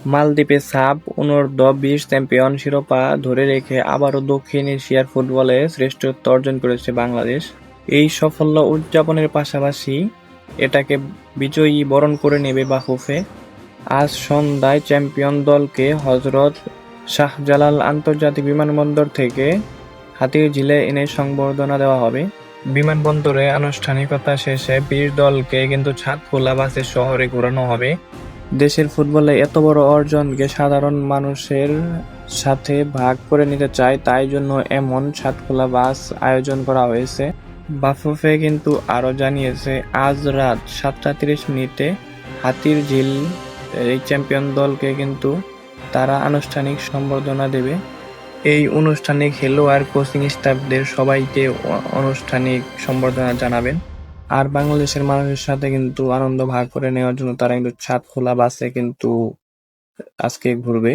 মালদ্বীপে sub অনূর্ধ্ব-20 champion শিরোপা ধরে রেখে আবারও দক্ষিণ এশিয়ার ফুটবলে শ্রেষ্ঠত্ব অর্জন করেছে বাংলাদেশ। এই সাফল্য উদযাপনের পাশাপাশি এটাকে বিজয়ী বরণ করে নেবে বাফুফে। আজ সন্ধ্যায় চ্যাম্পিয়ন দলকে হজরত শাহজালাল আন্তর্জাতিক বিমানবন্দর থেকে হাতিরঝিলে এনে সংবর্ধনা দেওয়া হবে। বিমানবন্দরে আনুষ্ঠানিকতা শেষে 20 দলকে কিন্তু ছাদখোলা বাসে শহরে ঘোরানো হবে। দেশের ফুটবলে এত বড় অর্জনকে সাধারণ মানুষের সাথে ভাগ করে নিতে চায়, তাই জন্য এমন ছাদখোলা বাস আয়োজন করা হয়েছে। বাফুফে কিন্তু আরও জানিয়েছে, আজ রাত 7:30 হাতিরঝিল এই চ্যাম্পিয়ন দলকে কিন্তু তারা আনুষ্ঠানিক সংবর্ধনা দেবে। এই অনুষ্ঠানে খেলোয়াড়, কোচিং স্টাফদের সবাইকে আনুষ্ঠানিক সংবর্ধনা জানাবেন। আর বাংলাদেশের মানুষের সাথে কিন্তু আনন্দ ভাগ করে নেওয়ার জন্য তারা কিন্তু ছাদখোলা বাসে কিন্তু আজকে ঘুরবে।